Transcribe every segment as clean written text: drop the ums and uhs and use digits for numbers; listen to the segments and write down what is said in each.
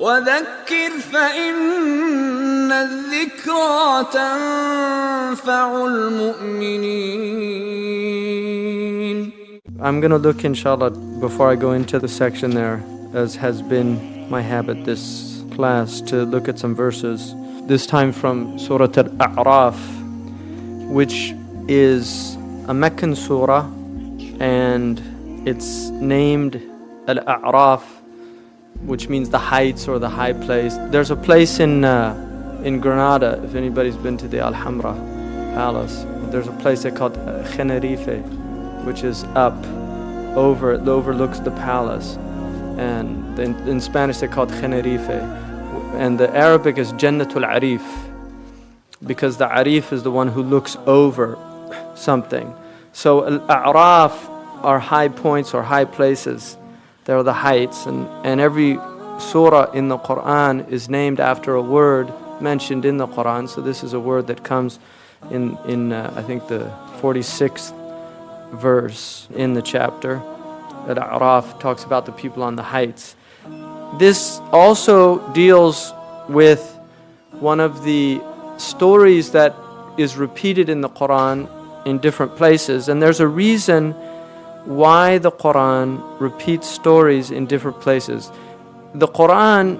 وذكر فإن الذكرى تنفع المؤمنين. I'm going to look, inshallah, before I go into the section there, as has been my habit this class, to look at some verses. This time from Surah Al-Araf, which is a Meccan surah, and it's named Al-Araf, which means the heights or the high place. There's a place in Granada, if anybody's been to the Alhambra Palace, there's a place they called Reprieve, which is up, over, it overlooks the palace. And in Spanish they call it Reprieve. And the Arabic is Jannatul Arif, because the Arif is the one who looks over something. So Al-A'raf are high points or high places. They're the heights, and every surah in the Qur'an is named after a word mentioned in the Qur'an. So this is a word that comes in I think the 46th verse in the chapter. Al-Araf talks about the people on the heights. This also deals with one of the stories that is repeated in the Qur'an in different places, and there's a reason why the Qur'an repeats stories in different places. The Qur'an,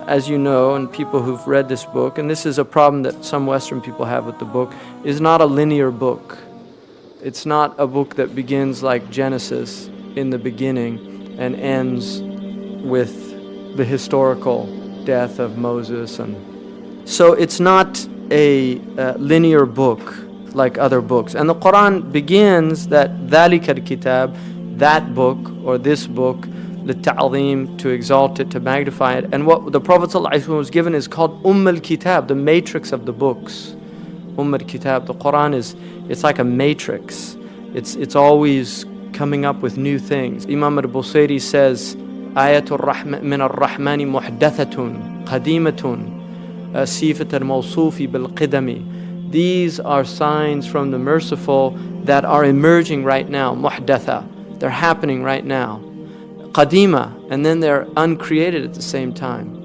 as you know, and people who've read this book, and this is a problem that some Western people have with the book, is not a linear book. It's not a book that begins like Genesis in the beginning and ends with the historical death of Moses. And so it's not a linear book like other books. And the Qur'an begins that ذَلِكَ الْكِتَابِ, that book or this book, لِلتَّعْظِيم, to exalt it, to magnify it. And what the Prophet ﷺ was given is called al-Kitab, the matrix of the books. al-Kitab, the Qur'an it's like a matrix. It's always coming up with new things. Imam al-Busayri says, Ayatul Rahman min al-Rahmani muhdathatun qadimatun sifat al-mawsufi bil-qidami. These are signs from the Merciful that are emerging right now. Muhdatha, they're happening right now. Qadima, and then they're uncreated at the same time.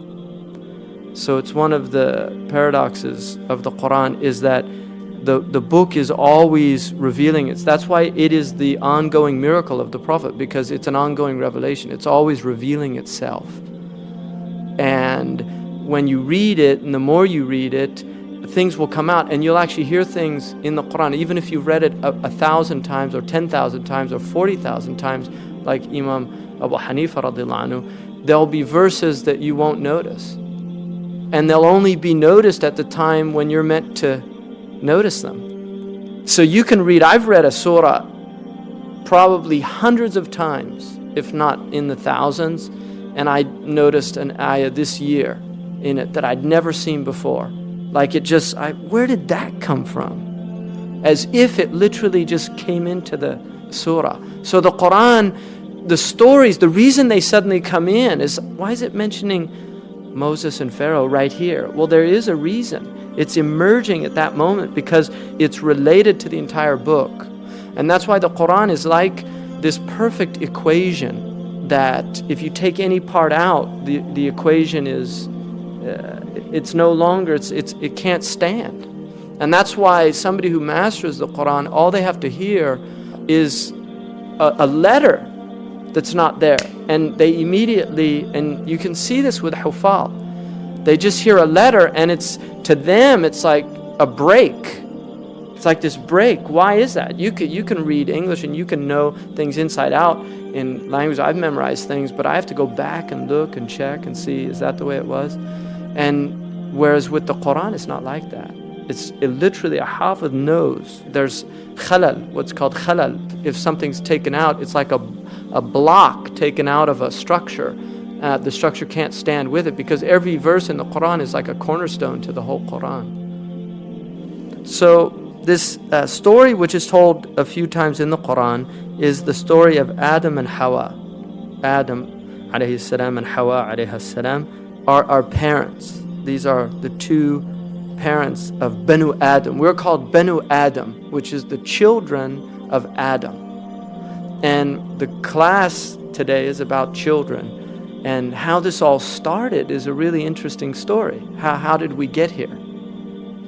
So it's one of the paradoxes of the Qur'an is that the book is always revealing it. That's why it is the ongoing miracle of the Prophet, because it's an ongoing revelation. It's always revealing itself. And when you read it, and the more you read it, things will come out, and you'll actually hear things in the Qur'an, even if you've read it 1,000 times or 10,000 times or 40,000 times, like Imam Abu Hanifa radiallahu anhu, there'll be verses that you won't notice. And they'll only be noticed at the time when you're meant to notice them. So you can read, I've read a surah probably hundreds of times, if not in the thousands, and I noticed an ayah this year in it that I'd never seen before. Like it just, where did that come from? As if it literally just came into the surah. So the Qur'an, the stories, the reason they suddenly come in is, why is it mentioning Moses and Pharaoh right here? Well, there is a reason. It's emerging at that moment because it's related to the entire book. And that's why the Qur'an is like this perfect equation that if you take any part out, the equation is, it's no longer, it can't stand. And that's why somebody who masters the Qur'an, all they have to hear is a letter that's not there. And they immediately, and you can see this with Hufal, they just hear a letter and to them it's like a break. It's like this break. Why is that? You can read English and you can know things inside out in language. I've memorized things, but I have to go back and look and check and see, is that the way it was? And whereas with the Qur'an, it's not like that. It literally, a hafiz knows. There's khalal, what's called khalal. If something's taken out, it's like a block taken out of a structure. The structure can't stand with it because every verse in the Qur'an is like a cornerstone to the whole Qur'an. So this story, which is told a few times in the Qur'an, is the story of Adam and Hawa. Adam alayhi salam and Hawa alayhi salam are our parents. These are the two parents of Banu Adam. We're called Banu Adam, which is the children of Adam. And the class today is about children. And how this all started is a really interesting story. How did we get here?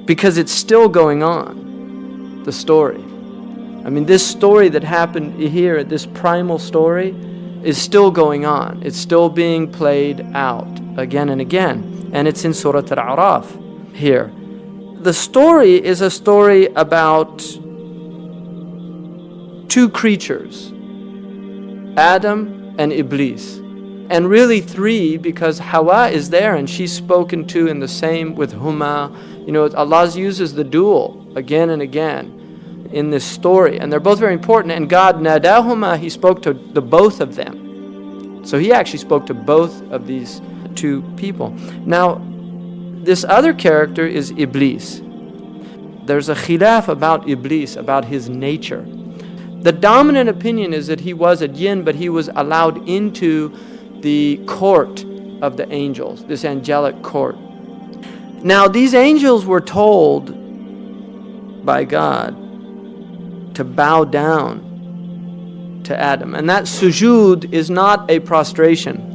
Because it's still going on, the story. I mean, this story that happened here, this primal story, is still going on. It's still being played out again and again. And it's in Surah Al-Araf here. The story is a story about two creatures, Adam and Iblis. And really three, because Hawa is there and she's spoken to in the same with Huma. You know, Allah uses the dual again and again in this story. And they're both very important. And God, nadahuma, He spoke to the both of them. So He actually spoke to both of these two people. Now, this other character is Iblis. There's a khilaf about Iblis, about his nature. The dominant opinion is that he was a jinn, but he was allowed into the court of the angels, this angelic court. Now, these angels were told by God to bow down to Adam. And that sujood is not a prostration.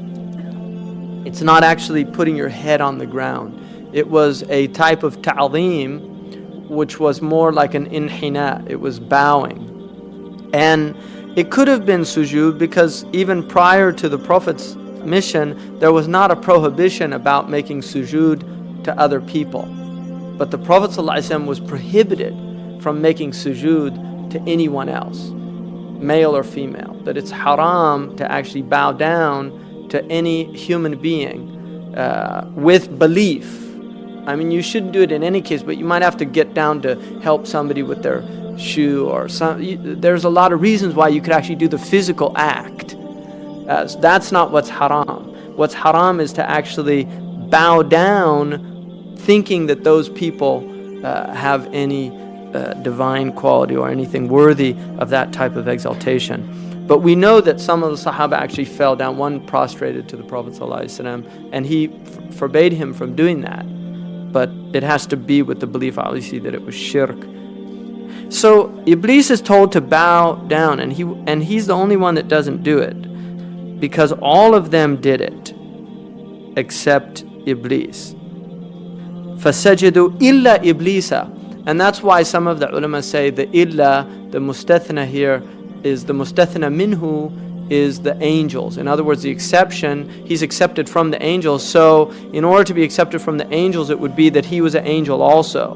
It's not actually putting your head on the ground. It was a type of ta'zeem, which was more like an inhina. It was bowing. And it could have been sujood because even prior to the Prophet's mission, there was not a prohibition about making sujood to other people. But the Prophet ﷺ was prohibited from making sujood to anyone else, male or female. That it's haram to actually bow down to any human being with belief. I mean, you shouldn't do it in any case, but you might have to get down to help somebody with their shoe or some. There's a lot of reasons why you could actually do the physical act. That's not what's haram. What's haram is to actually bow down thinking that those people have any divine quality or anything worthy of that type of exaltation. But we know that some of the Sahaba actually fell down. One prostrated to the Prophet ﷺ, and he forbade him from doing that. But it has to be with the belief, obviously, that it was shirk. So Iblis is told to bow down, and he's the only one that doesn't do it, because all of them did it except Iblis. فَسَجَدُوا إِلَّا إِبْلِيسَ. And that's why some of the ulama say the illa, the mustathna here, is the mustathna minhu, is the angels. In other words, the exception, he's accepted from the angels. So in order to be accepted from the angels, it would be that he was an angel also.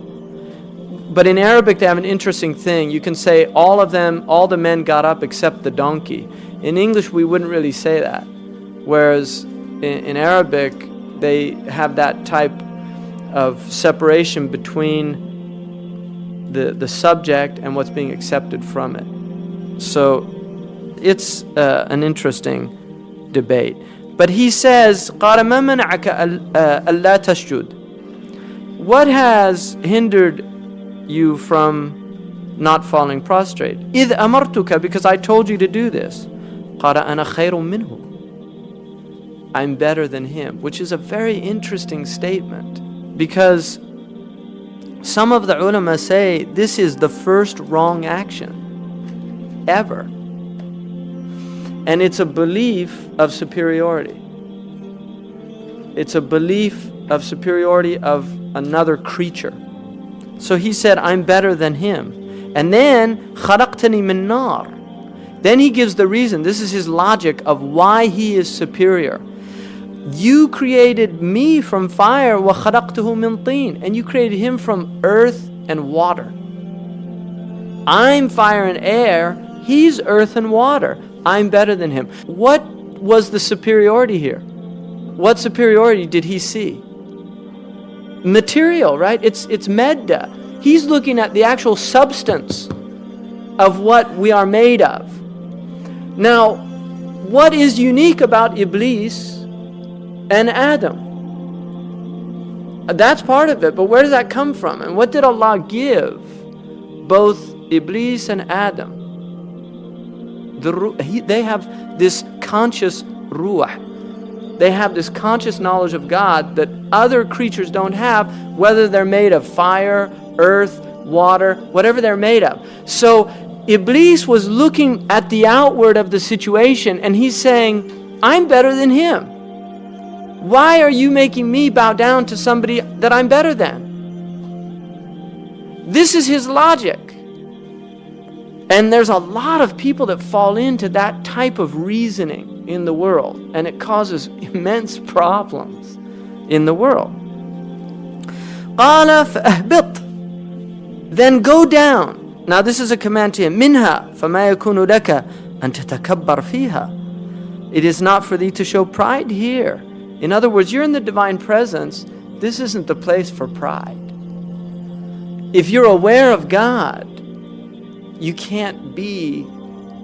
But in Arabic, they have an interesting thing. You can say all of them, all the men got up except the donkey. In English, we wouldn't really say that. Whereas in Arabic, they have that type of separation between the subject and what's being accepted from it. So it's an interesting debate. But he says, قَالَ مَا مَنَعَكَ أَلَّا تَسْجُدْ. What has hindered you from not falling prostrate? إِذْ أَمَرْتُكَ, because I told you to do this. قَالَ أَنَا خَيْرٌ مِّنْهُ. I'm better than him, which is a very interesting statement, because some of the ulama say this is the first wrong action ever. And it's a belief of superiority. It's a belief of superiority of another creature. So he said, I'm better than him. And then, خَلَقْتَنِي مِن نَارٍ. Then he gives the reason. This is his logic of why he is superior. You created me from fire, وَخَلَقْتُهُ مِن طِينٍ. And you created him from earth and water. I'm fire and air. He's earth and water. I'm better than him. What was the superiority here? What superiority did he see? Material, right? It's medda. He's looking at the actual substance of what we are made of. Now, what is unique about Iblis and Adam? That's part of it, but where does that come from? And what did Allah give both Iblis and Adam? They have this conscious ruh. They have this conscious knowledge of God that other creatures don't have, whether they're made of fire, earth, water, whatever they're made of. So Iblis was looking at the outward of the situation, and he's saying, I'm better than him. Why are you making me bow down to somebody that I'm better than? This is his logic. And there's a lot of people that fall into that type of reasoning in the world, and it causes immense problems in the world. قَالَ فَأَهْبِطْ, then go down. Now this is a command to him. مِنْهَا فَمَا يَكُونُ لَكَ أَن تَتَكَبَّرْ فِيهَا. It is not for thee to show pride here. In other words, you're in the divine presence. This isn't the place for pride. If you're aware of God, you can't be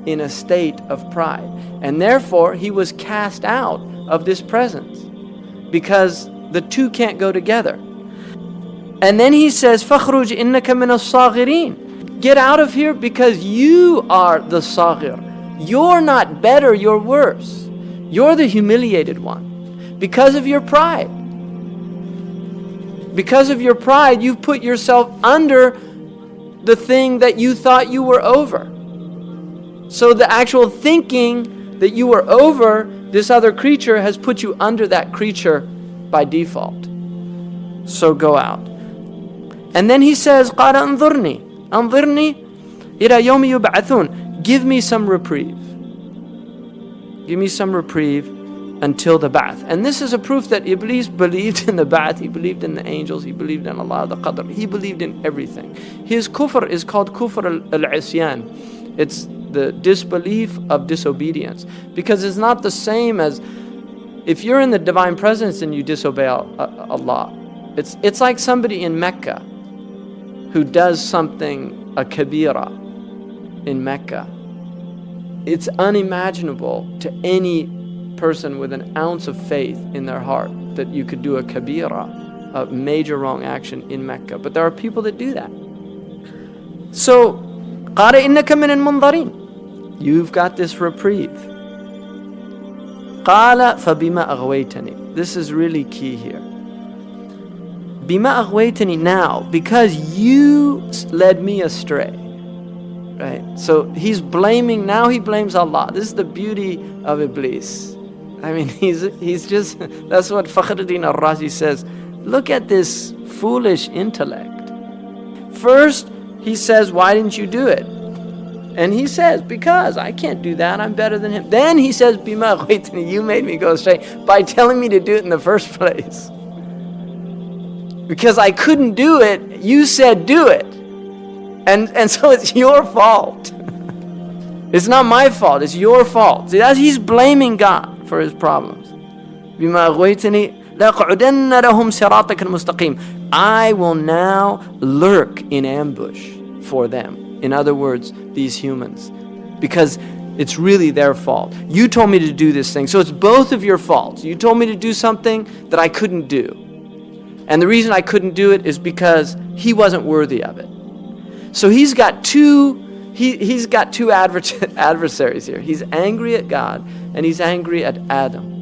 in a state of pride. And therefore, he was cast out of this presence because the two can't go together. And then he says, فَخْرُجْ إِنَّكَ مِنَ الصَّاغِرِينَ. Get out of here because you are the saghir. You're not better, you're worse. You're the humiliated one because of your pride. Because of your pride, you've put yourself under the thing that you thought you were over. So the actual thinking that you were over this other creature has put you under that creature by default. So go out. And then he says, قَالَ أَنظُرْنِي إِلَى يَوْمِ يُبْعَثُونَ. Give me some reprieve. Give me some reprieve until the ba'ath. And this is a proof that Iblis believed in the ba'ath. He believed in the angels. He believed in Allah, the qadr. He believed in everything. His kufr is called kufr al-isyan. It's the disbelief of disobedience. Because it's not the same as if you're in the divine presence and you disobey Allah. It's like somebody in Mecca who does something, a kabira in Mecca. It's unimaginable to any person with an ounce of faith in their heart that you could do a kabira, a major wrong action in Mecca. But there are people that do that. So, قَالَ إِنَّكَ مِنَ الْمُنظَرِينَ. You've got this reprieve. قَالَ فَبِمَا أَغْوَيْتَنِي. This is really key here. بِمَا أَغْوَيْتَنِي. Now, because you led me astray. Right? So he's blaming, now he blames Allah. This is the beauty of Iblis. I mean, he's just, that's what Fakhruddin al-Razi says. Look at this foolish intellect. First, he says, why didn't you do it? And he says, because I can't do that, I'm better than him. Then he says, Bima aghwaytani, you made me go astray by telling me to do it in the first place. Because I couldn't do it, you said do it. And so it's your fault. It's not my fault, it's your fault. See, he's blaming God for his problems. بِمَا أَغْوَيْتَنِي لَأَقْعُدَنَّ لَهُمْ صِرَاطَكَ الْمُسْتَقِيمَ. I will now lurk in ambush for them. In other words, these humans. Because it's really their fault. You told me to do this thing, so it's both of your faults. You told me to do something that I couldn't do. And the reason I couldn't do it is because he wasn't worthy of it. So he's got two adversaries here. He's angry at God and he's angry at Adam.